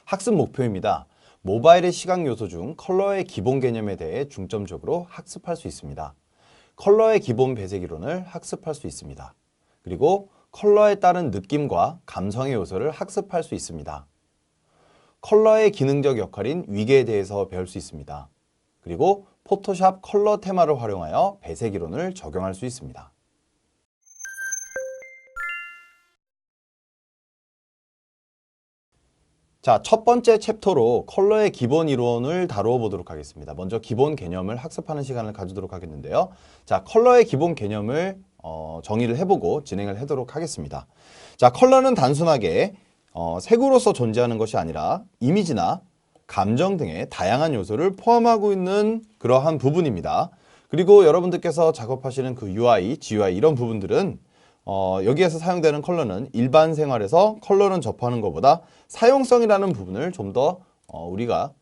학습 목표입니다. 모바일의 시각 요소 중 컬러의 기본 개념에 대해 중점적으로 학습할 수 있습니다. 컬러의 기본 배색 이론을 학습할 수 있습니다. 그리고 컬러에 따른 느낌과 감성의 요소를 학습할 수 있습니다. 컬러의 기능적 역할인 위계에 대해서 배울 수 있습니다. 그리고 포토샵 컬러 테마를 활용하여 배색 이론을 적용할 수 있습니다. 자, 첫 번째 챕터로 컬러의 기본 이론을 다루어 보도록 하겠습니다. 먼저 기본 개념을 학습하는 시간을 가지도록 하겠는데요. 자, 컬러의 기본 개념을 정의를 해보고 진행을 하도록 하겠습니다. 자, 컬러는 단순하게 색으로서 존재하는 것이 아니라 이미지나 감정 등의 다양한 요소를 포함하고 있는 그러한 부분입니다. 그리고 여러분들께서 작업하시는 그 UI, GUI 이런 부분들은 여기에서 사용되는 컬러는 일반 생활에서 컬러는 접하는 것보다 사용성이라는 부분을 좀 더 우리가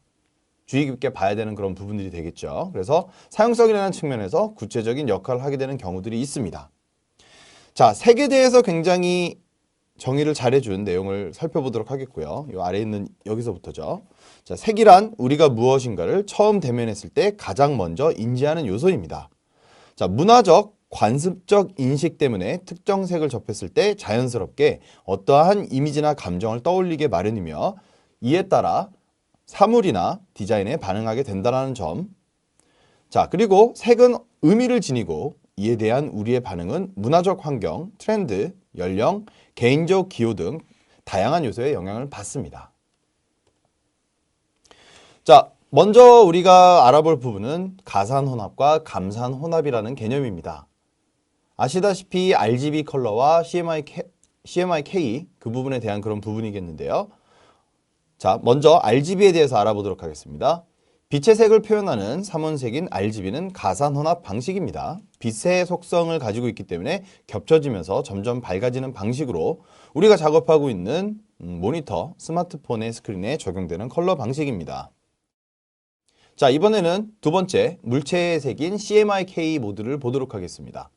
주의 깊게 봐야 되는 그런 부분들이 되겠죠. 그래서 사용성이라는 측면에서 구체적인 역할을 하게 되는 경우들이 있습니다. 자, 색에 대해서 굉장히 정의를 잘해준 내용을 살펴보도록 하겠고요. 이 아래에 있는 여기서부터죠. 자, 색이란 우리가 무엇인가를 처음 대면했을 때 가장 먼저 인지하는 요소입니다. 자, 문화적 관습적 인식 때문에 특정 색을 접했을 때 자연스럽게 어떠한 이미지나 감정을 떠올리게 마련이며 이에 따라 사물이나 디자인에 반응하게 된다는 점. 자, 그리고 색은 의미를 지니고 이에 대한 우리의 반응은 문화적 환경, 트렌드, 연령, 개인적 기호 등 다양한 요소에 영향을 받습니다. 자, 먼저 우리가 알아볼 부분은 가산혼합과 감산혼합이라는 개념입니다. 아시다시피 RGB 컬러와 CMYK 그 부분에 대한 그런 부분이겠는데요. 자, 먼저 RGB에 대해서 알아보도록 하겠습니다. 빛의 색을 표현하는 삼원색인 RGB는 가산혼합 방식입니다. 빛의 속성을 가지고 있기 때문에 겹쳐지면서 점점 밝아지는 방식으로 우리가 작업하고 있는 모니터, 스마트폰의 스크린에 적용되는 컬러 방식입니다. 자, 이번에는 두 번째 물체의 색인 CMYK 모드를 보도록 하겠습니다.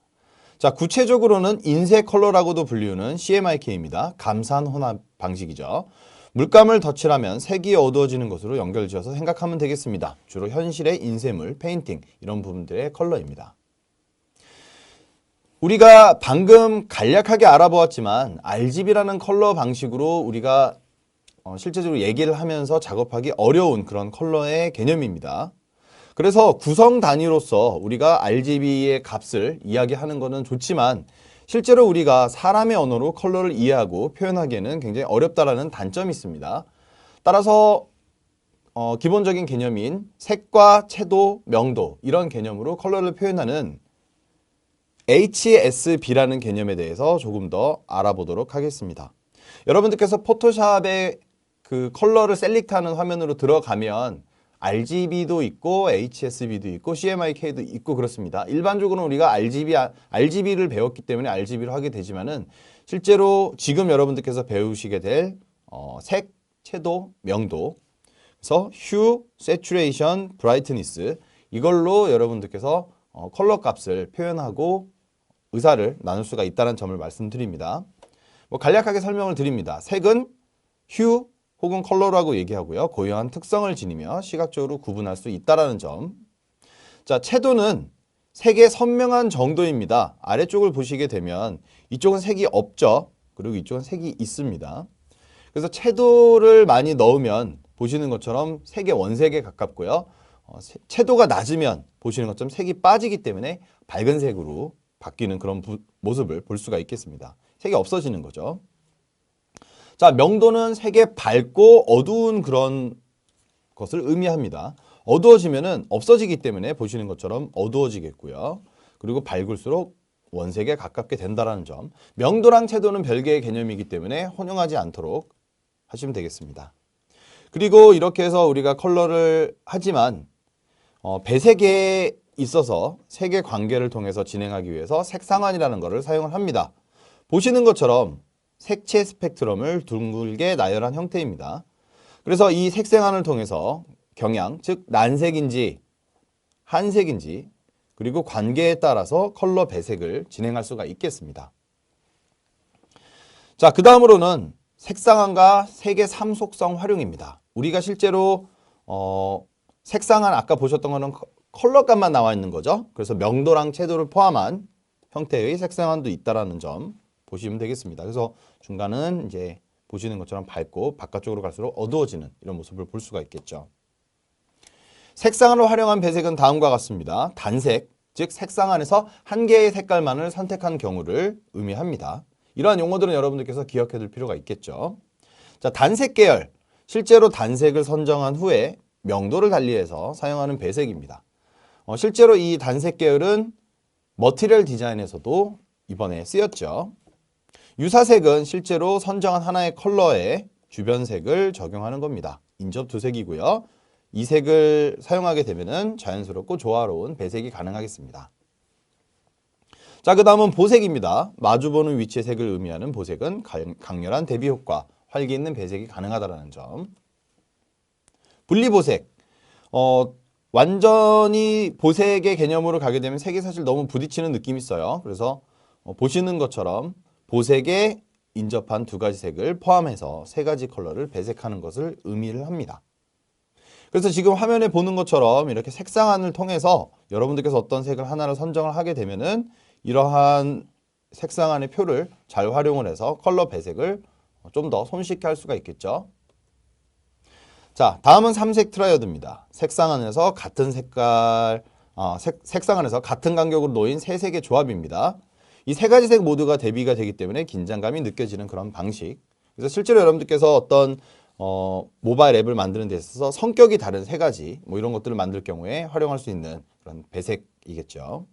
자, 구체적으로는 인쇄 컬러라고도 불리우는 CMYK입니다. 감산 혼합 방식이죠. 물감을 덧칠하면 색이 어두워지는 것으로 연결지어서 생각하면 되겠습니다. 주로 현실의 인쇄물, 페인팅 이런 부분들의 컬러입니다. 우리가 방금 간략하게 알아보았지만 RGB라는 컬러 방식으로 우리가 실제적으로 얘기를 하면서 작업하기 어려운 그런 컬러의 개념입니다. 그래서 구성 단위로서 우리가 RGB의 값을 이야기하는 것은 좋지만 실제로 우리가 사람의 언어로 컬러를 이해하고 표현하기에는 굉장히 어렵다라는 단점이 있습니다. 따라서 기본적인 개념인 색과 채도, 명도 이런 개념으로 컬러를 표현하는 HSB라는 개념에 대해서 조금 더 알아보도록 하겠습니다. 여러분들께서 포토샵에 그 컬러를 셀렉트하는 화면으로 들어가면 RGB도 있고 HSB도 있고 CMYK도 있고 그렇습니다. 일반적으로 우리가 RGB를 배웠기 때문에 RGB로 하게 되지만은 실제로 지금 여러분들께서 배우시게 될 색, 채도, 명도, 그래서 휴, 세츄레이션, 브라이트니스 이걸로 여러분들께서 컬러 값을 표현하고 의사를 나눌 수가 있다는 점을 말씀드립니다. 간략하게 설명을 드립니다. 색은 휴 혹은 컬러라고 얘기하고요. 고유한 특성을 지니며 시각적으로 구분할 수 있다는 점. 자, 채도는 색의 선명한 정도입니다. 아래쪽을 보시게 되면 이쪽은 색이 없죠. 그리고 이쪽은 색이 있습니다. 그래서 채도를 많이 넣으면 보시는 것처럼 색의 원색에 가깝고요. 채도가 낮으면 보시는 것처럼 색이 빠지기 때문에 밝은 색으로 바뀌는 그런 모습을 볼 수가 있겠습니다. 색이 없어지는 거죠. 자, 명도는 색의 밝고 어두운 그런 것을 의미합니다. 어두워지면은 없어지기 때문에 보시는 것처럼 어두워지겠고요. 그리고 밝을수록 원색에 가깝게 된다는 점. 명도랑 채도는 별개의 개념이기 때문에 혼용하지 않도록 하시면 되겠습니다. 그리고 이렇게 해서 우리가 컬러를 하지만 배색에 있어서 색의 관계를 통해서 진행하기 위해서 색상환이라는 것을 사용을 합니다. 보시는 것처럼 색채 스펙트럼을 둥글게 나열한 형태입니다. 그래서 이 색생안을 통해서 경향, 즉 난색인지 한색인지 그리고 관계에 따라서 컬러 배색을 진행할 수가 있겠습니다. 자, 그 다음으로는 색상안과 색의 삼속성 활용입니다. 우리가 실제로 색상안 아까 보셨던 거는 컬러감만 나와 있는 거죠. 그래서 명도랑 채도를 포함한 형태의 색상안도 있다라는 점 보시면 되겠습니다. 그래서 중간은 이제 보시는 것처럼 밝고 바깥쪽으로 갈수록 어두워지는 이런 모습을 볼 수가 있겠죠. 색상안을 활용한 배색은 다음과 같습니다. 단색, 즉 색상 안에서 한 개의 색깔만을 선택한 경우를 의미합니다. 이러한 용어들은 여러분들께서 기억해 둘 필요가 있겠죠. 자, 단색 계열, 실제로 단색을 선정한 후에 명도를 달리해서 사용하는 배색입니다. 실제로 이 단색 계열은 머티리얼 디자인에서도 이번에 쓰였죠. 유사색은 실제로 선정한 하나의 컬러에 주변색을 적용하는 겁니다. 인접 두 색이고요. 이 색을 사용하게 되면 자연스럽고 조화로운 배색이 가능하겠습니다. 자, 그 다음은 보색입니다. 마주보는 위치의 색을 의미하는 보색은 강렬한 대비 효과, 활기 있는 배색이 가능하다는 점. 분리보색. 완전히 보색의 개념으로 가게 되면 색이 사실 너무 부딪히는 느낌이 있어요. 그래서 보시는 것처럼 보색에 인접한 두 가지 색을 포함해서 세 가지 컬러를 배색하는 것을 의미를 합니다. 그래서 지금 화면에 보는 것처럼 이렇게 색상안을 통해서 여러분들께서 어떤 색을 하나를 선정을 하게 되면은 이러한 색상안의 표를 잘 활용을 해서 컬러 배색을 좀 더 손쉽게 할 수가 있겠죠. 자, 다음은 삼색 트라이어드입니다. 색상안에서 같은 색깔, 색상안에서 같은 간격으로 놓인 세 색의 조합입니다. 이 세 가지 색 모두가 대비가 되기 때문에 긴장감이 느껴지는 그런 방식. 그래서 실제로 여러분들께서 어떤 모바일 앱을 만드는 데 있어서 성격이 다른 세 가지 뭐 이런 것들을 만들 경우에 활용할 수 있는 그런 배색이겠죠.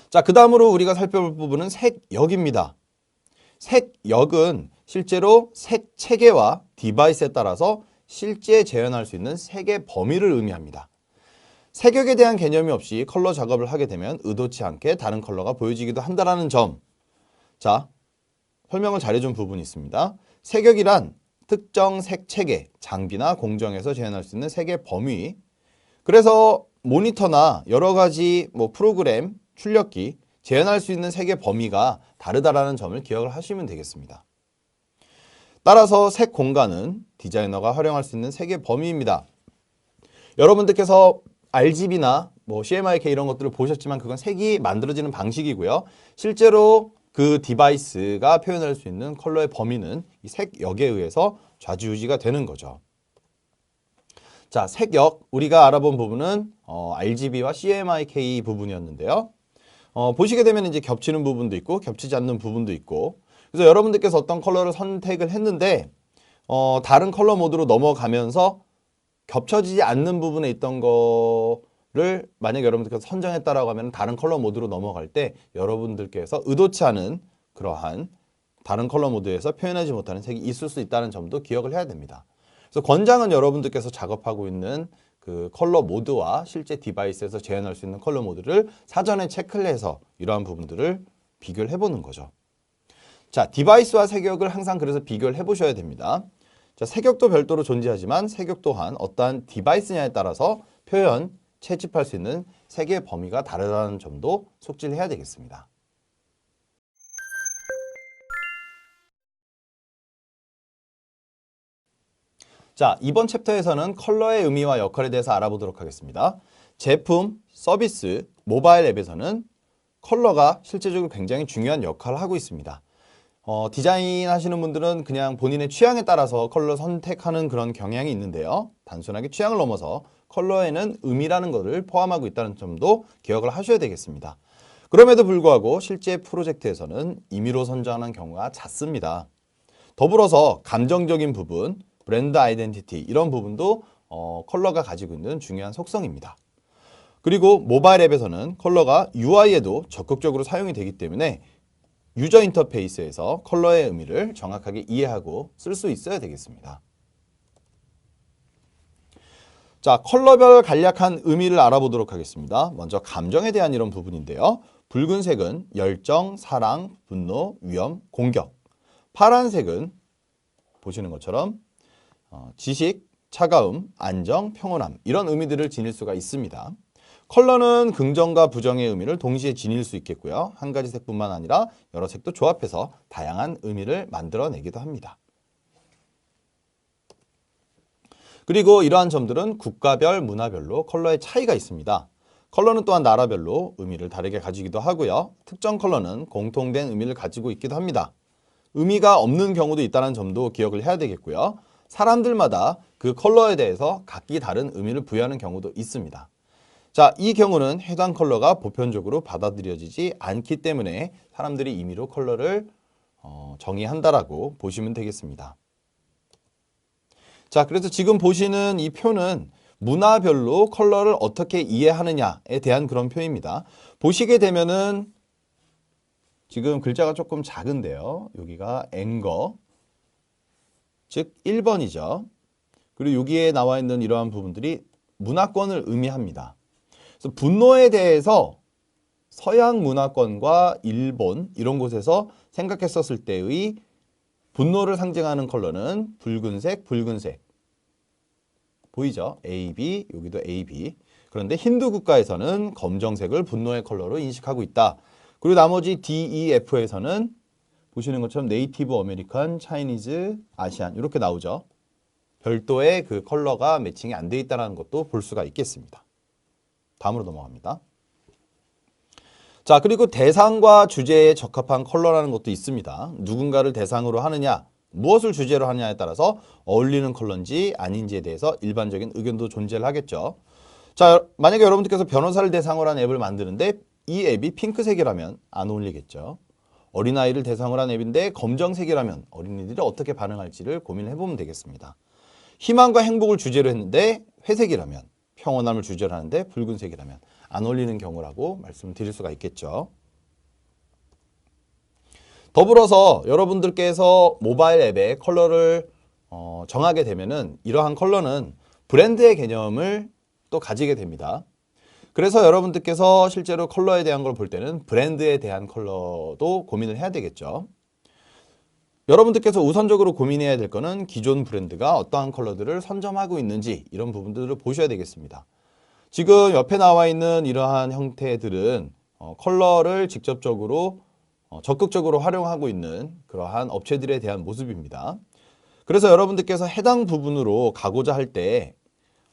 자, 그 다음으로 우리가 살펴볼 부분은 색역입니다. 색역은 실제로 색 체계와 디바이스에 따라서 실제 재현할 수 있는 색의 범위를 의미합니다. 색역에 대한 개념이 없이 컬러 작업을 하게 되면 의도치 않게 다른 컬러가 보여지기도 한다는 점. 자, 설명을 잘해준 부분이 있습니다. 색역이란 특정 색 체계, 장비나 공정에서 재현할 수 있는 색의 범위. 그래서 모니터나 여러 가지 프로그램, 출력기, 재현할 수 있는 색의 범위가 다르다라는 점을 기억을 하시면 되겠습니다. 따라서 색 공간은 디자이너가 활용할 수 있는 색의 범위입니다. 여러분들께서 RGB나 CMYK 이런 것들을 보셨지만 그건 색이 만들어지는 방식이고요. 실제로 그 디바이스가 표현할 수 있는 컬러의 범위는 이 색역에 의해서 좌지우지가 되는 거죠. 자, 색역 우리가 알아본 부분은 RGB와 CMYK 부분이었는데요. 보시게 되면 이제 겹치는 부분도 있고 겹치지 않는 부분도 있고, 그래서 여러분들께서 어떤 컬러를 선택을 했는데 다른 컬러 모드로 넘어가면서 겹쳐지지 않는 부분에 있던 거를 만약 여러분들께서 선정했다라고 하면 다른 컬러 모드로 넘어갈 때 여러분들께서 의도치 않은 그러한 다른 컬러 모드에서 표현하지 못하는 색이 있을 수 있다는 점도 기억을 해야 됩니다. 그래서 권장은 여러분들께서 작업하고 있는 그 컬러 모드와 실제 디바이스에서 재현할 수 있는 컬러 모드를 사전에 체크를 해서 이러한 부분들을 비교를 해보는 거죠. 자, 디바이스와 색역을 항상 그래서 비교를 해보셔야 됩니다. 자, 색역도 별도로 존재하지만 색역 또한 어떠한 디바이스냐에 따라서 표현, 채집할 수 있는 색의 범위가 다르다는 점도 속지를 해야 되겠습니다. 자, 이번 챕터에서는 컬러의 의미와 역할에 대해서 알아보도록 하겠습니다. 제품, 서비스, 모바일 앱에서는 컬러가 실제적으로 굉장히 중요한 역할을 하고 있습니다. 디자인 하시는 분들은 그냥 본인의 취향에 따라서 컬러 선택하는 그런 경향이 있는데요. 단순하게 취향을 넘어서 컬러에는 의미라는 것을 포함하고 있다는 점도 기억을 하셔야 되겠습니다. 그럼에도 불구하고 실제 프로젝트에서는 임의로 선정하는 경우가 잦습니다. 더불어서 감정적인 부분, 브랜드 아이덴티티 이런 부분도 컬러가 가지고 있는 중요한 속성입니다. 그리고 모바일 앱에서는 컬러가 UI에도 적극적으로 사용이 되기 때문에 유저 인터페이스에서 컬러의 의미를 정확하게 이해하고 쓸 수 있어야 되겠습니다. 자, 컬러별 간략한 의미를 알아보도록 하겠습니다. 먼저 감정에 대한 이런 부분인데요. 붉은색은 열정, 사랑, 분노, 위험, 공격. 파란색은 보시는 것처럼 지식, 차가움, 안정, 평온함 이런 의미들을 지닐 수가 있습니다. 컬러는 긍정과 부정의 의미를 동시에 지닐 수 있겠고요. 한 가지 색뿐만 아니라 여러 색도 조합해서 다양한 의미를 만들어내기도 합니다. 그리고 이러한 점들은 국가별, 문화별로 컬러의 차이가 있습니다. 컬러는 또한 나라별로 의미를 다르게 가지기도 하고요. 특정 컬러는 공통된 의미를 가지고 있기도 합니다. 의미가 없는 경우도 있다는 점도 기억을 해야 되겠고요. 사람들마다 그 컬러에 대해서 각기 다른 의미를 부여하는 경우도 있습니다. 자, 이 경우는 해당 컬러가 보편적으로 받아들여지지 않기 때문에 사람들이 임의로 컬러를 정의한다라고 보시면 되겠습니다. 자, 그래서 지금 보시는 이 표는 문화별로 컬러를 어떻게 이해하느냐에 대한 그런 표입니다. 보시게 되면은 지금 글자가 조금 작은데요. 여기가 앵거, 즉 1번이죠. 그리고 여기에 나와 있는 이러한 부분들이 문화권을 의미합니다. 그래서 분노에 대해서 서양 문화권과 일본 이런 곳에서 생각했었을 때의 분노를 상징하는 컬러는 붉은색, 붉은색. 보이죠? AB, 여기도 AB. 그런데 힌두 국가에서는 검정색을 분노의 컬러로 인식하고 있다. 그리고 나머지 DEF에서는 보시는 것처럼 네이티브 아메리칸, 차이니즈, 아시안 이렇게 나오죠. 별도의 그 컬러가 매칭이 안 돼 있다는 것도 볼 수가 있겠습니다. 다음으로 넘어갑니다. 자, 그리고 대상과 주제에 적합한 컬러라는 것도 있습니다. 누군가를 대상으로 하느냐, 무엇을 주제로 하느냐에 따라서 어울리는 컬러인지 아닌지에 대해서 일반적인 의견도 존재를 하겠죠. 자, 만약에 여러분들께서 변호사를 대상으로 한 앱을 만드는데 이 앱이 핑크색이라면 안 어울리겠죠. 어린아이를 대상으로 한 앱인데 검정색이라면 어린이들이 어떻게 반응할지를 고민을 해보면 되겠습니다. 희망과 행복을 주제로 했는데 회색이라면, 평온함을 주제로 하는데 붉은색이라면 안 어울리는 경우라고 말씀드릴 수가 있겠죠. 더불어서 여러분들께서 모바일 앱의 컬러를 정하게 되면은 이러한 컬러는 브랜드의 개념을 또 가지게 됩니다. 그래서 여러분들께서 실제로 컬러에 대한 걸 볼 때는 브랜드에 대한 컬러도 고민을 해야 되겠죠. 여러분들께서 우선적으로 고민해야 될 거는 기존 브랜드가 어떠한 컬러들을 선점하고 있는지 이런 부분들을 보셔야 되겠습니다. 지금 옆에 나와 있는 이러한 형태들은 컬러를 직접적으로 적극적으로 활용하고 있는 그러한 업체들에 대한 모습입니다. 그래서 여러분들께서 해당 부분으로 가고자 할 때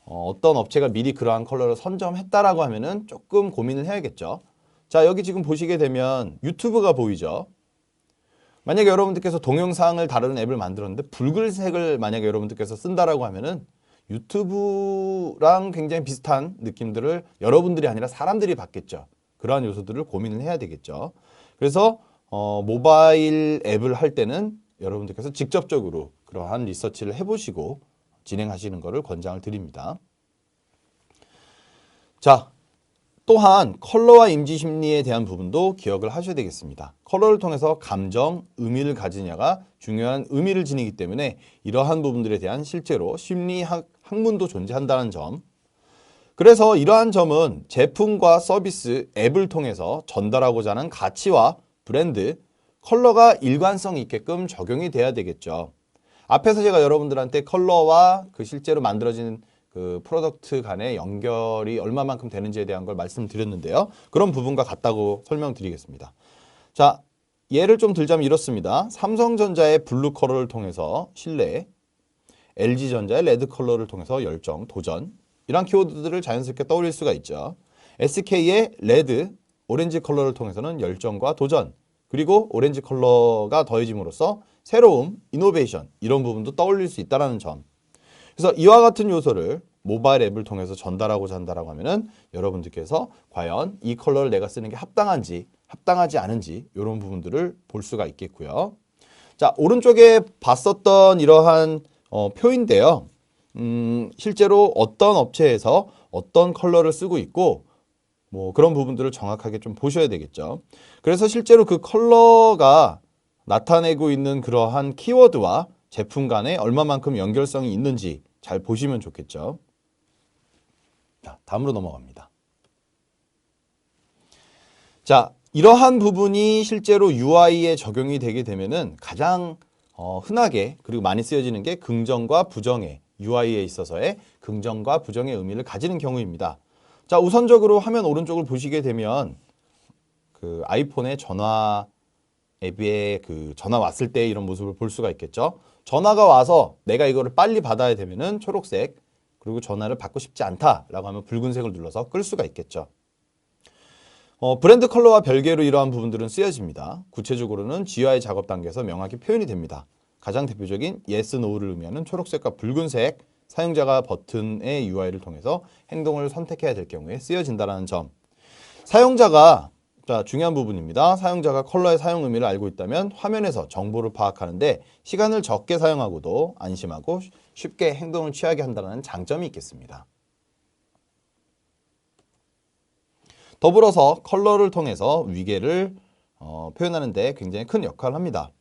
어떤 업체가 미리 그러한 컬러를 선점했다라고 하면은 조금 고민을 해야겠죠. 자, 여기 지금 보시게 되면 유튜브가 보이죠. 만약에 여러분들께서 동영상을 다루는 앱을 만들었는데 붉은색을 만약에 여러분들께서 쓴다라고 하면은 유튜브랑 굉장히 비슷한 느낌들을 여러분들이 아니라 사람들이 받겠죠. 그러한 요소들을 고민을 해야 되겠죠. 그래서 모바일 앱을 할 때는 여러분들께서 직접적으로 그러한 리서치를 해보시고 진행하시는 것을 권장을 드립니다. 자, 또한 컬러와 임지 심리에 대한 부분도 기억을 하셔야 되겠습니다. 컬러를 통해서 감정, 의미를 가지냐가 중요한 의미를 지니기 때문에 이러한 부분들에 대한 실제로 심리학 학문도 존재한다는 점. 그래서 이러한 점은 제품과 서비스, 앱을 통해서 전달하고자 하는 가치와 브랜드, 컬러가 일관성 있게끔 적용이 돼야 되겠죠. 앞에서 제가 여러분들한테 컬러와 그 실제로 만들어진 그 프로덕트 간의 연결이 얼마만큼 되는지에 대한 걸 말씀드렸는데요. 그런 부분과 같다고 설명드리겠습니다. 자, 예를 좀 들자면 이렇습니다. 삼성전자의 블루 컬러를 통해서 신뢰, LG전자의 레드 컬러를 통해서 열정, 도전 이런 키워드들을 자연스럽게 떠올릴 수가 있죠. SK의 레드, 오렌지 컬러를 통해서는 열정과 도전 그리고 오렌지 컬러가 더해짐으로써 새로움, 이노베이션 이런 부분도 떠올릴 수 있다는 점. 그래서 이와 같은 요소를 모바일 앱을 통해서 전달하고자 한다라고 하면은 여러분들께서 과연 이 컬러를 내가 쓰는 게 합당한지 합당하지 않은지 이런 부분들을 볼 수가 있겠고요. 자, 오른쪽에 봤었던 이러한 표인데요. 실제로 어떤 업체에서 어떤 컬러를 쓰고 있고 뭐 그런 부분들을 정확하게 좀 보셔야 되겠죠. 그래서 실제로 그 컬러가 나타내고 있는 그러한 키워드와 제품 간에 얼마만큼 연결성이 있는지 잘 보시면 좋겠죠. 자, 다음으로 넘어갑니다. 자, 이러한 부분이 실제로 UI에 적용이 되게 되면은 가장 흔하게 그리고 많이 쓰여지는 게 긍정과 부정의 UI에 있어서의 긍정과 부정의 의미를 가지는 경우입니다. 자, 우선적으로 화면 오른쪽을 보시게 되면 그 아이폰의 전화 앱에 그 전화 왔을 때 이런 모습을 볼 수가 있겠죠. 전화가 와서 내가 이거를 빨리 받아야 되면은 초록색, 그리고 전화를 받고 싶지 않다라고 하면 붉은색을 눌러서 끌 수가 있겠죠. 브랜드 컬러와 별개로 이러한 부분들은 쓰여집니다. 구체적으로는 GUI 작업 단계에서 명확히 표현이 됩니다. 가장 대표적인 yes, no를 의미하는 초록색과 붉은색, 사용자가 버튼의 UI를 통해서 행동을 선택해야 될 경우에 쓰여진다는 점. 사용자가, 자, 중요한 부분입니다. 사용자가 컬러의 사용 의미를 알고 있다면 화면에서 정보를 파악하는데 시간을 적게 사용하고도 안심하고 쉽게 행동을 취하게 한다는 장점이 있겠습니다. 더불어서 컬러를 통해서 위계를 표현하는 데 굉장히 큰 역할을 합니다.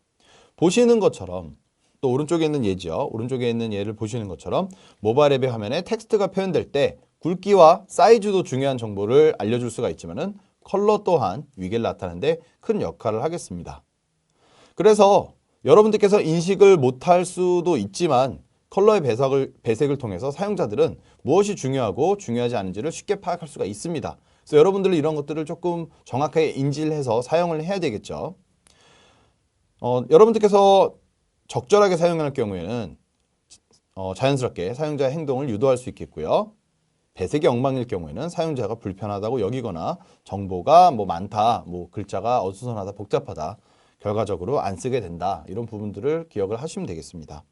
보시는 것처럼 또 오른쪽에 있는 예죠. 오른쪽에 있는 예를 보시는 것처럼 모바일 앱의 화면에 텍스트가 표현될 때 굵기와 사이즈도 중요한 정보를 알려줄 수가 있지만은 컬러 또한 위계를 나타내는 데 큰 역할을 하겠습니다. 그래서 여러분들께서 인식을 못할 수도 있지만 컬러의 배색을 통해서 사용자들은 무엇이 중요하고 중요하지 않은지를 쉽게 파악할 수가 있습니다. 그래서 여러분들은 이런 것들을 조금 정확하게 인지를 해서 사용을 해야 되겠죠. 여러분들께서 적절하게 사용할 경우에는 자연스럽게 사용자의 행동을 유도할 수 있겠고요. 배색이 엉망일 경우에는 사용자가 불편하다고 여기거나 정보가 뭐 많다, 뭐 글자가 어수선하다, 복잡하다, 결과적으로 안 쓰게 된다, 이런 부분들을 기억을 하시면 되겠습니다.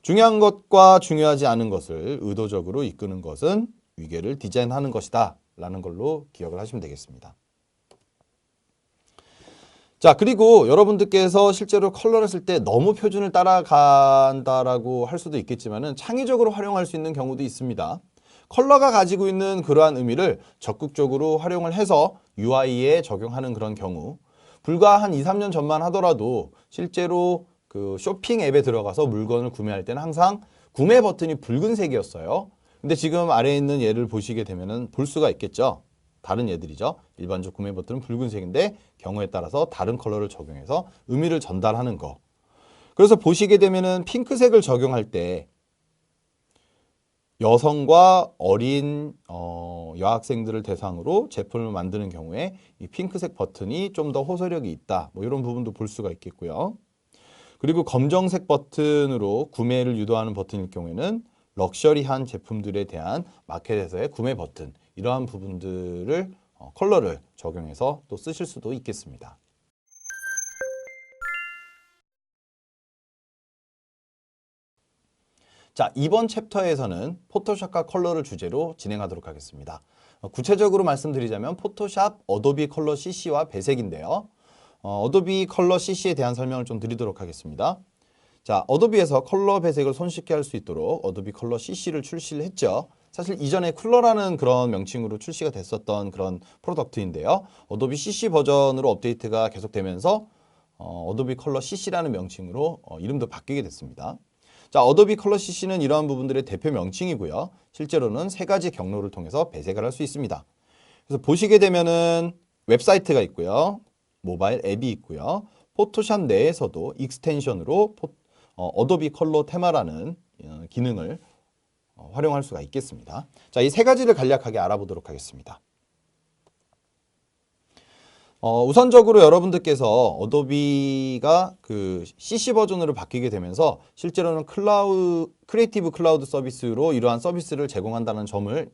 중요한 것과 중요하지 않은 것을 의도적으로 이끄는 것은 위계를 디자인하는 것이다 라는 걸로 기억을 하시면 되겠습니다. 자, 그리고 여러분들께서 실제로 컬러를 쓸 때 너무 표준을 따라간다라고 할 수도 있겠지만은 창의적으로 활용할 수 있는 경우도 있습니다. 컬러가 가지고 있는 그러한 의미를 적극적으로 활용을 해서 UI에 적용하는 그런 경우, 불과 한 2, 3년 전만 하더라도 실제로 그 쇼핑 앱에 들어가서 물건을 구매할 때는 항상 구매 버튼이 붉은색이었어요. 근데 지금 아래에 있는 예를 보시게 되면은 볼 수가 있겠죠. 다른 예들이죠. 일반적 구매 버튼은 붉은색인데 경우에 따라서 다른 컬러를 적용해서 의미를 전달하는 거. 그래서 보시게 되면은 핑크색을 적용할 때 여성과 어린 여학생들을 대상으로 제품을 만드는 경우에 이 핑크색 버튼이 좀 더 호소력이 있다. 뭐 이런 부분도 볼 수가 있겠고요. 그리고 검정색 버튼으로 구매를 유도하는 버튼일 경우에는 럭셔리한 제품들에 대한 마켓에서의 구매 버튼, 이러한 부분들을 컬러를 적용해서 또 쓰실 수도 있겠습니다. 자, 이번 챕터에서는 포토샵과 컬러를 주제로 진행하도록 하겠습니다. 구체적으로 말씀드리자면 포토샵, 어도비 컬러 CC와 배색인데요. 어도비 컬러 CC에 대한 설명을 좀 드리도록 하겠습니다. 자, 어도비에서 컬러 배색을 손쉽게 할 수 있도록 어도비 컬러 CC를 출시를 했죠. 사실 이전에 쿨러라는 그런 명칭으로 출시가 됐었던 그런 프로덕트인데요. 어도비 CC 버전으로 업데이트가 계속되면서 어도비 컬러 CC라는 명칭으로 이름도 바뀌게 됐습니다. 자, 어도비 컬러 CC는 이러한 부분들의 대표 명칭이고요. 실제로는 세 가지 경로를 통해서 배색을 할 수 있습니다. 그래서 보시게 되면은 웹사이트가 있고요. 모바일 앱이 있고요. 포토샵 내에서도 익스텐션으로 어도비 컬러 테마라는 기능을 활용할 수가 있겠습니다. 자, 이 세 가지를 간략하게 알아보도록 하겠습니다. 우선적으로 여러분들께서 어도비가 그 CC 버전으로 바뀌게 되면서 실제로는 크리에이티브 클라우드 서비스로 이러한 서비스를 제공한다는 점을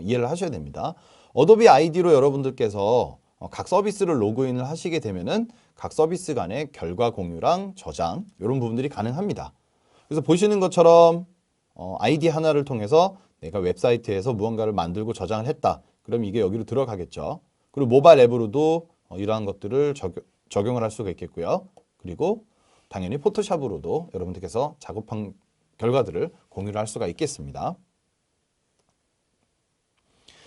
이해를 하셔야 됩니다. 어도비 아이디로 여러분들께서 각 서비스를 로그인을 하시게 되면은 각 서비스 간의 결과 공유랑 저장, 이런 부분들이 가능합니다. 그래서 보시는 것처럼 아이디 하나를 통해서 내가 웹사이트에서 무언가를 만들고 저장을 했다. 그럼 이게 여기로 들어가겠죠. 그리고 모바일 앱으로도 이러한 것들을 적용을 할 수가 있겠고요. 그리고 당연히 포토샵으로도 여러분들께서 작업한 결과들을 공유를 할 수가 있겠습니다.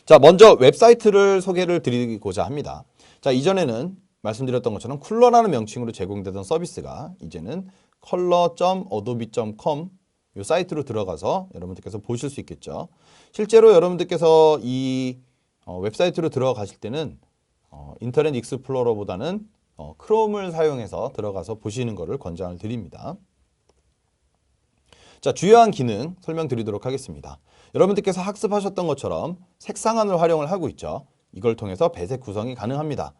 자, 먼저 웹사이트를 소개를 드리고자 합니다. 자, 이전에는 말씀드렸던 것처럼 쿨러라는 명칭으로 제공되던 서비스가 이제는 color.adobe.com 이 사이트로 들어가서 여러분들께서 보실 수 있겠죠. 실제로 여러분들께서 이 웹사이트로 들어가실 때는 인터넷 익스플로러보다는 크롬을 사용해서 들어가서 보시는 것을 권장을 드립니다. 자, 주요한 기능 설명드리도록 하겠습니다. 여러분들께서 학습하셨던 것처럼 색상안을 활용을 하고 있죠. 이걸 통해서 배색 구성이 가능합니다.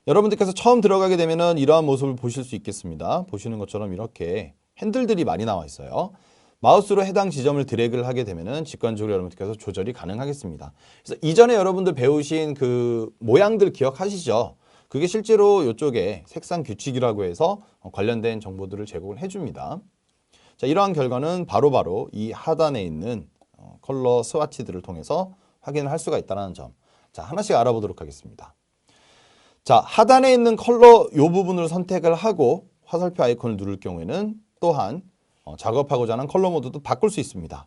여러분들께서 처음 들어가게 되면은 이러한 모습을 보실 수 있겠습니다. 보시는 것처럼 이렇게 핸들들이 많이 나와 있어요. 마우스로 해당 지점을 드래그를 하게 되면은 직관적으로 여러분들께서 조절이 가능하겠습니다. 그래서 이전에 여러분들 배우신 그 모양들 기억하시죠? 그게 실제로 이쪽에 색상 규칙이라고 해서 관련된 정보들을 제공을 해줍니다. 자, 이러한 결과는 바로바로 이 하단에 있는 컬러 스와치들을 통해서 확인을 할 수가 있다는 점. 자, 하나씩 알아보도록 하겠습니다. 자, 하단에 있는 컬러 이 부분을 선택을 하고 화살표 아이콘을 누를 경우에는 또한 작업하고자 하는 컬러 모드도 바꿀 수 있습니다.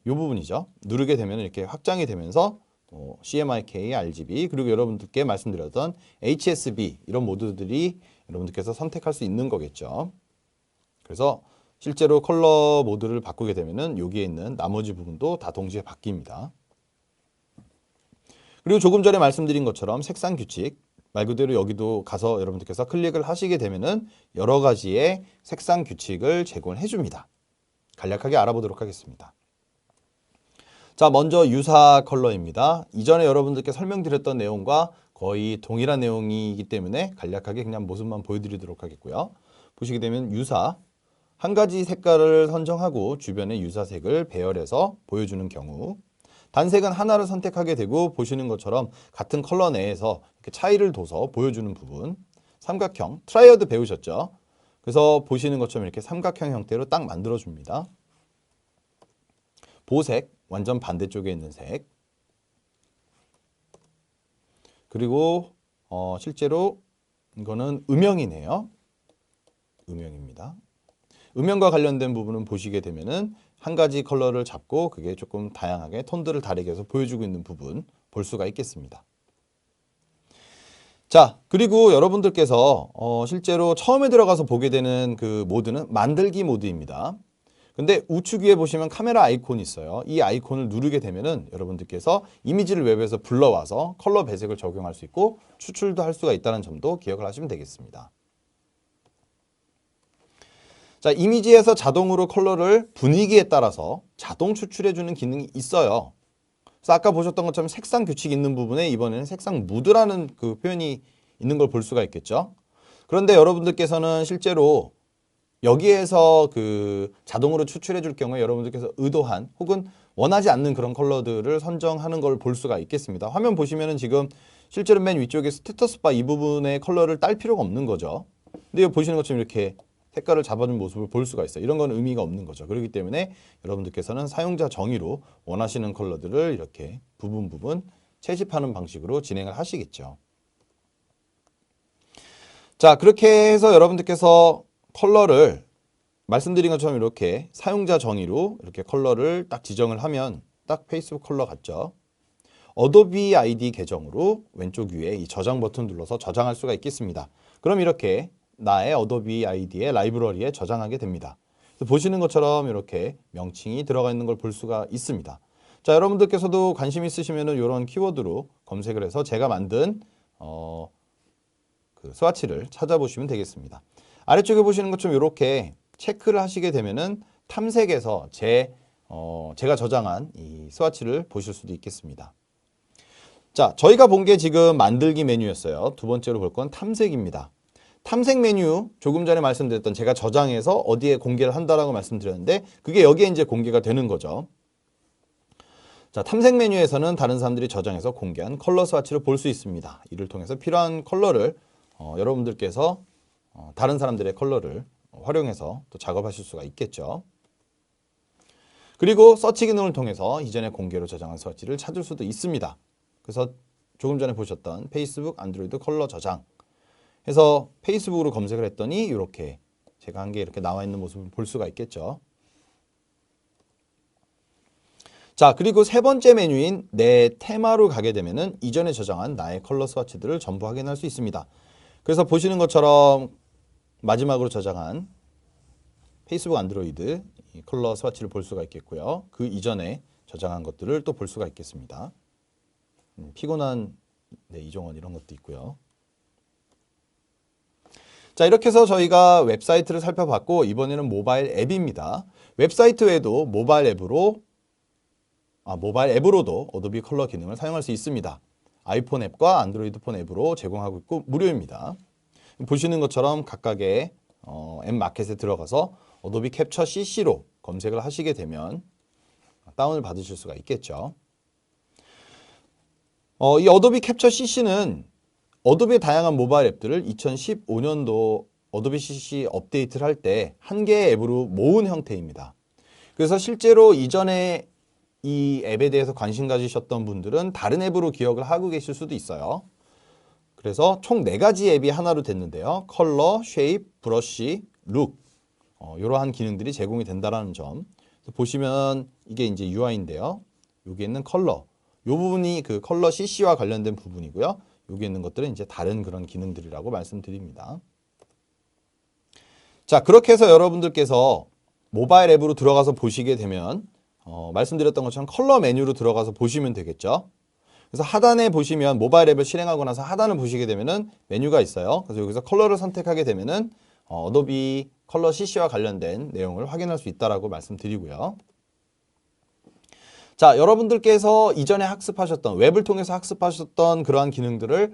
이 부분이죠. 누르게 되면 이렇게 확장이 되면서 CMYK, RGB 그리고 여러분들께 말씀드렸던 HSB 이런 모드들이 여러분들께서 선택할 수 있는 거겠죠. 그래서 실제로 컬러 모드를 바꾸게 되면은 여기에 있는 나머지 부분도 다 동시에 바뀝니다. 그리고 조금 전에 말씀드린 것처럼 색상 규칙 말 그대로 여기도 가서 여러분들께서 클릭을 하시게 되면은 여러 가지의 색상 규칙을 제공을 해줍니다. 간략하게 알아보도록 하겠습니다. 자, 먼저 유사 컬러입니다. 이전에 여러분들께 설명드렸던 내용과 거의 동일한 내용이기 때문에 간략하게 그냥 모습만 보여드리도록 하겠고요. 보시게 되면 유사 한 가지 색깔을 선정하고 주변의 유사색을 배열해서 보여주는 경우 단색은 하나를 선택하게 되고 보시는 것처럼 같은 컬러 내에서 이렇게 차이를 둬서 보여주는 부분 삼각형, 트라이어드 배우셨죠? 그래서 보시는 것처럼 이렇게 삼각형 형태로 딱 만들어줍니다. 보색, 완전 반대쪽에 있는 색 그리고 실제로 이거는 음영이네요. 음영입니다. 음영과 관련된 부분은 보시게 되면은 한 가지 컬러를 잡고 그게 조금 다양하게 톤들을 다르게 해서 보여주고 있는 부분 볼 수가 있겠습니다. 자, 그리고 여러분들께서 실제로 처음에 들어가서 보게 되는 그 모드는 만들기 모드입니다. 근데 우측 위에 보시면 카메라 아이콘이 있어요. 이 아이콘을 누르게 되면은 여러분들께서 이미지를 웹에서 불러와서 컬러 배색을 적용할 수 있고 추출도 할 수가 있다는 점도 기억을 하시면 되겠습니다. 자, 이미지에서 자동으로 컬러를 분위기에 따라서 자동 추출해주는 기능이 있어요. 그래서 아까 보셨던 것처럼 색상 규칙 있는 부분에 이번에는 색상 무드라는 그 표현이 있는 걸 볼 수가 있겠죠. 그런데 여러분들께서는 실제로 여기에서 그 자동으로 추출해 줄 경우에 여러분들께서 의도한 혹은 원하지 않는 그런 컬러들을 선정하는 걸 볼 수가 있겠습니다. 화면 보시면은 지금 실제로 맨 위쪽에 스테터스 바 이 부분의 컬러를 딸 필요가 없는 거죠. 근데 보시는 것처럼 이렇게 색깔을 잡아준 모습을 볼 수가 있어요. 이런 건 의미가 없는 거죠. 그렇기 때문에 여러분들께서는 사용자 정의로 원하시는 컬러들을 이렇게 부분 채집하는 방식으로 진행을 하시겠죠. 자, 그렇게 해서 여러분들께서 컬러를 말씀드린 것처럼 이렇게 사용자 정의로 이렇게 컬러를 딱 지정을 하면 딱 페이스북 컬러 같죠. 어도비 아이디 계정으로 왼쪽 위에 이 저장 버튼 눌러서 저장할 수가 있겠습니다. 그럼 이렇게 나의 어도비 아이디의 라이브러리에 저장하게 됩니다. 보시는 것처럼 이렇게 명칭이 들어가 있는 걸 볼 수가 있습니다. 자, 여러분들께서도 관심 있으시면 이런 키워드로 검색을 해서 제가 만든 그 스와치를 찾아보시면 되겠습니다. 아래쪽에 보시는 것처럼 이렇게 체크를 하시게 되면은 탐색에서 제가 저장한 이 스와치를 보실 수도 있겠습니다. 자, 저희가 본 게 지금 만들기 메뉴였어요. 두 번째로 볼 건 탐색입니다. 탐색 메뉴 조금 전에 말씀드렸던 제가 저장해서 어디에 공개를 한다라고 말씀드렸는데 그게 여기에 이제 공개가 되는 거죠. 자, 탐색 메뉴에서는 다른 사람들이 저장해서 공개한 컬러 스와치를 볼 수 있습니다. 이를 통해서 필요한 컬러를 여러분들께서 다른 사람들의 컬러를 활용해서 또 작업하실 수가 있겠죠. 그리고 서치 기능을 통해서 이전에 공개로 저장한 스와치를 찾을 수도 있습니다. 그래서 조금 전에 보셨던 페이스북 안드로이드 컬러 저장 해서 페이스북으로 검색을 했더니 이렇게 제가 한 게 이렇게 나와 있는 모습을 볼 수가 있겠죠. 자, 그리고 세 번째 메뉴인 내 테마로 가게 되면은 이전에 저장한 나의 컬러 스와치들을 전부 확인할 수 있습니다. 그래서 보시는 것처럼 마지막으로 저장한 페이스북 안드로이드 컬러 스와치를 볼 수가 있겠고요. 그 이전에 저장한 것들을 또 볼 수가 있겠습니다. 피곤한 네, 이종원 이런 것도 있고요. 자, 이렇게 해서 저희가 웹사이트를 살펴봤고 이번에는 모바일 앱입니다. 웹사이트 외에도 모바일 앱으로도 어도비 컬러 기능을 사용할 수 있습니다. 아이폰 앱과 안드로이드 폰 앱으로 제공하고 있고 무료입니다. 보시는 것처럼 각각의 앱 마켓에 들어가서 어도비 캡처 CC로 검색을 하시게 되면 다운을 받으실 수가 있겠죠. 이 어도비 캡처 CC는 어도비의 다양한 모바일 앱들을 2015년도 어도비 CC 업데이트를 할 때 한 개의 앱으로 모은 형태입니다. 그래서 실제로 이전에 이 앱에 대해서 관심 가지셨던 분들은 다른 앱으로 기억을 하고 계실 수도 있어요. 그래서 총 4가지 앱이 하나로 됐는데요. 컬러, 쉐입, 브러쉬, 룩 이러한 기능들이 제공이 된다는 점. 보시면 이게 이제 UI인데요. 여기 있는 컬러, 이 부분이 그 컬러 CC와 관련된 부분이고요. 여기 있는 것들은 이제 다른 그런 기능들이라고 말씀드립니다. 자, 그렇게 해서 여러분들께서 모바일 앱으로 들어가서 보시게 되면 말씀드렸던 것처럼 컬러 메뉴로 들어가서 보시면 되겠죠. 그래서 하단에 보시면 모바일 앱을 실행하고 나서 하단을 보시게 되면은 메뉴가 있어요. 그래서 여기서 컬러를 선택하게 되면은 어도비 컬러 CC와 관련된 내용을 확인할 수 있다라고 말씀드리고요. 자, 여러분들께서 이전에 학습하셨던 웹을 통해서 학습하셨던 그러한 기능들을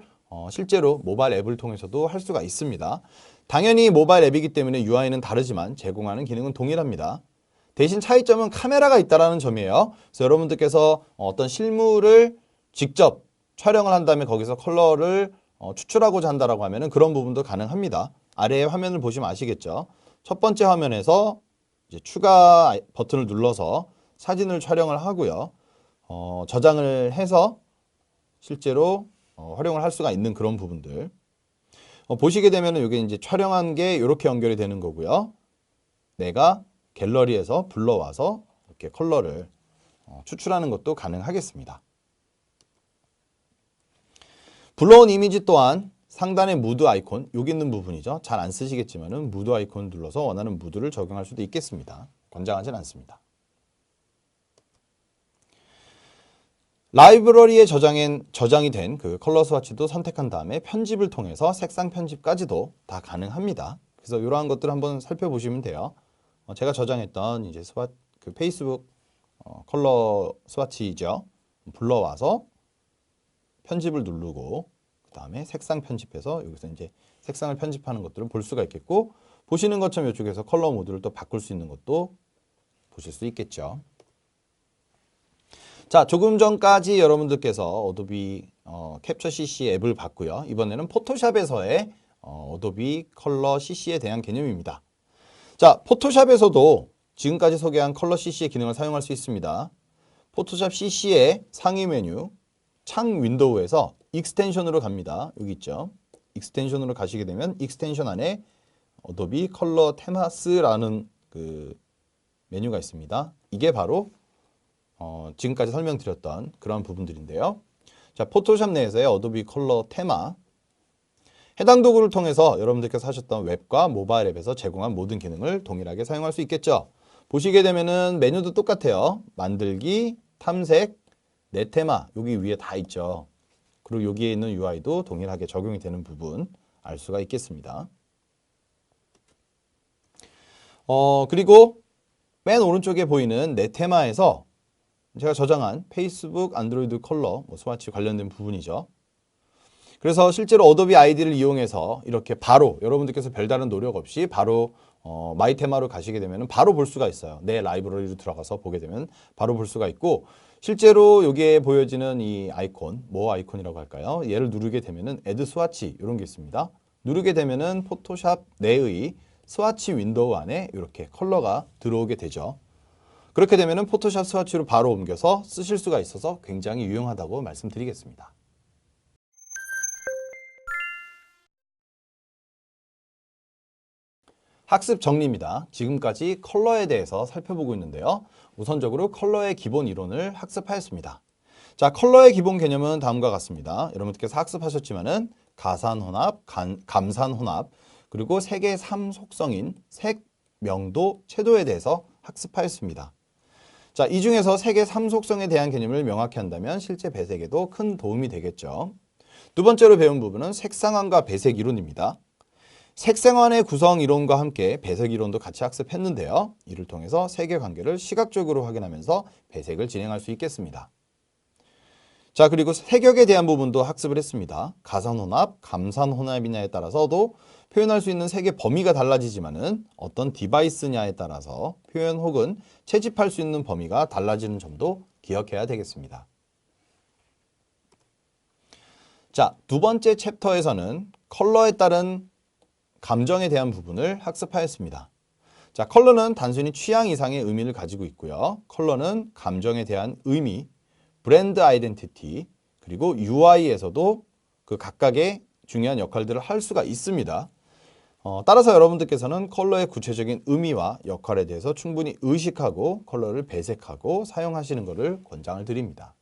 실제로 모바일 앱을 통해서도 할 수가 있습니다. 당연히 모바일 앱이기 때문에 UI는 다르지만 제공하는 기능은 동일합니다. 대신 차이점은 카메라가 있다는 점이에요. 그래서 여러분들께서 어떤 실물을 직접 촬영을 한 다음에 거기서 컬러를 추출하고자 한다라고 하면은 그런 부분도 가능합니다. 아래에 화면을 보시면 아시겠죠. 첫 번째 화면에서 이제 추가 버튼을 눌러서 사진을 촬영을 하고요. 저장을 해서 실제로 활용을 할 수가 있는 그런 부분들. 보시게 되면은 이게 이제 촬영한 게 이렇게 연결이 되는 거고요. 내가 갤러리에서 불러와서 이렇게 컬러를 추출하는 것도 가능하겠습니다. 불러온 이미지 또한 상단의 무드 아이콘, 여기 있는 부분이죠. 잘 안 쓰시겠지만은 무드 아이콘을 눌러서 원하는 무드를 적용할 수도 있겠습니다. 권장하진 않습니다. 라이브러리에 저장이 된 그 컬러 스와치도 선택한 다음에 편집을 통해서 색상 편집까지도 다 가능합니다. 그래서 이러한 것들을 한번 살펴보시면 돼요. 제가 저장했던 이제 그 페이스북 컬러 스와치이죠. 불러와서 편집을 누르고 그 다음에 색상 편집해서 여기서 이제 색상을 편집하는 것들을 볼 수가 있겠고 보시는 것처럼 이쪽에서 컬러 모드를 또 바꿀 수 있는 것도 보실 수 있겠죠. 자, 조금 전까지 여러분들께서 어도비 캡처 CC 앱을 봤고요. 이번에는 포토샵에서의 어도비 컬러 CC에 대한 개념입니다. 자, 포토샵에서도 지금까지 소개한 컬러 CC의 기능을 사용할 수 있습니다. 포토샵 CC의 상위 메뉴 창 윈도우에서 익스텐션으로 갑니다. 여기 있죠. 익스텐션으로 가시게 되면 익스텐션 안에 어도비 컬러 테마스라는 그 메뉴가 있습니다. 이게 바로 지금까지 설명드렸던 그런 부분들인데요. 자, 포토샵 내에서의 어도비 컬러 테마 해당 도구를 통해서 여러분들께서 하셨던 웹과 모바일 앱에서 제공한 모든 기능을 동일하게 사용할 수 있겠죠. 보시게 되면은 메뉴도 똑같아요. 만들기, 탐색, 내 테마 여기 위에 다 있죠. 그리고 여기에 있는 UI도 동일하게 적용이 되는 부분 알 수가 있겠습니다. 그리고 맨 오른쪽에 보이는 내 테마에서 제가 저장한 페이스북 안드로이드 컬러 스와치 관련된 부분이죠. 그래서 실제로 어도비 아이디를 이용해서 이렇게 바로 여러분들께서 별다른 노력 없이 바로 마이 테마로 가시게 되면 바로 볼 수가 있어요. 내 라이브러리로 들어가서 보게 되면 바로 볼 수가 있고 실제로 여기에 보여지는 이 아이콘, 뭐 아이콘이라고 할까요? 얘를 누르게 되면은 애드 스와치 이런 게 있습니다. 누르게 되면은 포토샵 내의 스와치 윈도우 안에 이렇게 컬러가 들어오게 되죠. 그렇게 되면은 포토샵 스와치로 바로 옮겨서 쓰실 수가 있어서 굉장히 유용하다고 말씀드리겠습니다. 학습 정리입니다. 지금까지 컬러에 대해서 살펴보고 있는데요. 우선적으로 컬러의 기본 이론을 학습하였습니다. 자, 컬러의 기본 개념은 다음과 같습니다. 여러분들께서 학습하셨지만은 가산혼합, 감산혼합, 그리고 색의 3속성인 색, 명도, 채도에 대해서 학습하였습니다. 자, 이 중에서 색의 3속성에 대한 개념을 명확히 한다면 실제 배색에도 큰 도움이 되겠죠. 두 번째로 배운 부분은 색상환과 배색 이론입니다. 색상환의 구성 이론과 함께 배색 이론도 같이 학습했는데요. 이를 통해서 색의 관계를 시각적으로 확인하면서 배색을 진행할 수 있겠습니다. 자, 그리고 색역에 대한 부분도 학습을 했습니다. 가산혼합, 감산혼합이냐에 따라서도 표현할 수 있는 색의 범위가 달라지지만은 어떤 디바이스냐에 따라서 표현 혹은 채집할 수 있는 범위가 달라지는 점도 기억해야 되겠습니다. 자, 두 번째 챕터에서는 컬러에 따른 감정에 대한 부분을 학습하였습니다. 자, 컬러는 단순히 취향 이상의 의미를 가지고 있고요. 컬러는 감정에 대한 의미, 브랜드 아이덴티티, 그리고 UI에서도 그 각각의 중요한 역할들을 할 수가 있습니다. 따라서 여러분들께서는 컬러의 구체적인 의미와 역할에 대해서 충분히 의식하고 컬러를 배색하고 사용하시는 것을 권장을 드립니다.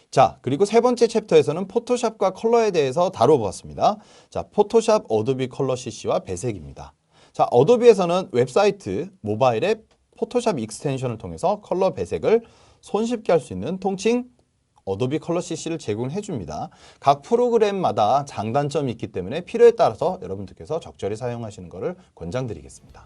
자, 그리고 세 번째 챕터에서는 포토샵과 컬러에 대해서 다뤄보았습니다. 자, 포토샵 어도비 컬러 CC와 배색입니다. 자, 어도비에서는 웹사이트, 모바일 앱, 포토샵 익스텐션을 통해서 컬러 배색을 손쉽게 할 수 있는 통칭 어도비 컬러 CC를 제공해 줍니다. 각 프로그램마다 장단점이 있기 때문에 필요에 따라서 여러분들께서 적절히 사용하시는 것을 권장드리겠습니다.